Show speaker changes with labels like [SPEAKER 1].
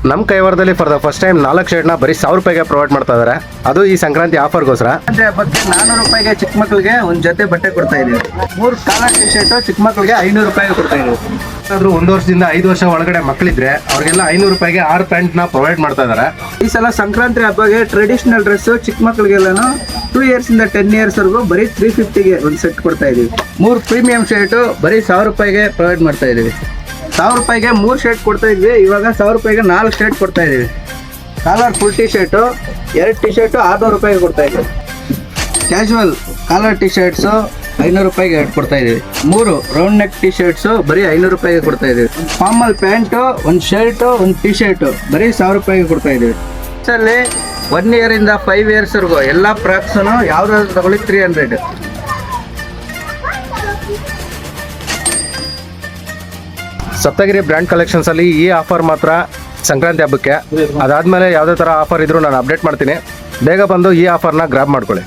[SPEAKER 1] ನಮ್ಮ ಕೈವಾರದಲ್ಲಿ for the first time 4 ಶರ್ಟ್ನ ಬರೀ 1000 ರೂಪಾಯಿಗೆ ಪ್ರೊವೈಡ್ ಮಾಡ್ತಾ ಇದ್ದಾರೆ. ಅದು ಈ ಸಂಕ್ರಾಂತಿ ಆಫರ್ಗೋಸ್ಕರ.
[SPEAKER 2] ಅಂದ್ರೆ ಹಬ್ಬಕ್ಕೆ 400 ರೂಪಾಯಿಗೆ ಚಿಕ್ಕ ಮಕ್ಕಳಿಗೆ ಒಂದು ಜೊತೆ ಬಟ್ಟೆ ಕೊಡ್ತಾ ಇದೀವಿ. 3 ಕಾಲರ್ ಟಿ ಶರ್ಟ್ ಚಿಕ್ಕ ಮಕ್ಕಳಿಗೆ 500 ರೂಪಾಯಿಗೆ ಕೊಡ್ತಾ ಇದೀವಿ.
[SPEAKER 1] ಆದ್ರೂ 1 ವರ್ಷದಿಂದ 5 ವರ್ಷ ಒಳಗಡೆ ಮಕ್ಕಳಿದ್ರೆ ಅವ್ರಿಗೆಲ್ಲ 500 ರೂಪಾಯಿಗೆ 6 ಪ್ಯಾಂಟ್ನ ಪ್ರೊವೈಡ್ ಮಾಡ್ತಾ ಇದ್ದಾರೆ.
[SPEAKER 2] ಈ ಸಲ ಸಂಕ್ರಾಂತಿ ಹಬ್ಬಗೆ ಟ್ರೆಡಿಷನಲ್ ಡ್ರೆಸ್ ಚಿಕ್ಕ ಮಕ್ಕಳಿಗೆಲ್ಲನೂ 2 ಇಯರ್ಸ್ ಇಂದ 10 ಇಯರ್ಸ್ ವರೆಗೂ ಬರೀ 350ಗೆ ಒಂದು ಸೆಟ್ ಕೊಡ್ತಾ ಇದೀವಿ. 3 ಪ್ರೀಮಿಯಂ ಶರ್ಟ್ ಬರೀ 1000 ರೂಪಾಯಿಗೆ ಪ್ರೊವೈಡ್ ಮಾಡ್ತಾ ಇದೀವಿ. 1000 ರೂಪಾಯಿಗೆ 3 ಶರ್ಟ್ ಕೊಡ್ತಾ ಇದ್ವಿ, ಇವಾಗ 1000 ರೂಪಾಯಿಗೆ 4 ಶರ್ಟ್ ಕೊಡ್ತಾ ಇದೀವಿ. Collar full T shirt 2 T shirt 600 ರೂಪಾಯಿಗೆ ಕೊಡ್ತಾ ಇದ್ದೀವಿ. ಕ್ಯಾಶುವಲ್ ಕಾಲರ್ ಟಿ ಶರ್ಟ್ಸು 500 ರೂಪಾಯಿಗೆ 2 ಕೊಡ್ತಾ ಇದೀವಿ. 3 ರೌಂಡ್ ನೆಕ್ ಟಿ ಶರ್ಟ್ಸು ಬರೀ 500 ರೂಪಾಯಿಗೆ ಕೊಡ್ತಾ ಇದೀವಿ. ಫಾರ್ಮಲ್ ಪ್ಯಾಂಟು, ಒಂದು ಶರ್ಟು, ಒಂದು ಟಿ ಶರ್ಟು ಬರೀ 1000 ರೂಪಾಯಿಗೆ ಕೊಡ್ತಾ ಇದೀವಿ. ಅಲ್ಲಿ 1 ಇಯರಿಂದ 5 ಇಯರ್ಸ್ವರೆಗೂ ಎಲ್ಲ ಪ್ರಾಕ್ಸನ್ನು ಯಾವ್ದಾದ್ರು ತಗೊಳ್ಳಿ 300.
[SPEAKER 1] ಸಪ್ತಗಿರಿ ಬ್ರ್ಯಾಂಡ್ ಕಲೆಕ್ಷನ್ಸ್ ಅಲ್ಲಿ ಈ ಆಫರ್ ಮಾತ್ರ ಸಂಕ್ರಾಂತಿ ಹಬ್ಬಕ್ಕೆ. ಅದಾದ್ಮೇಲೆ ಯಾವುದೇ ಥರ ಆಫರ್ ಇದ್ರೂ ನಾನು ಅಪ್ಡೇಟ್ ಮಾಡ್ತೀನಿ. ಬೇಗ ಬಂದು ಈ ಆಫರ್ನ ಗ್ರಾಬ್ ಮಾಡ್ಕೊಳ್ಳಿ.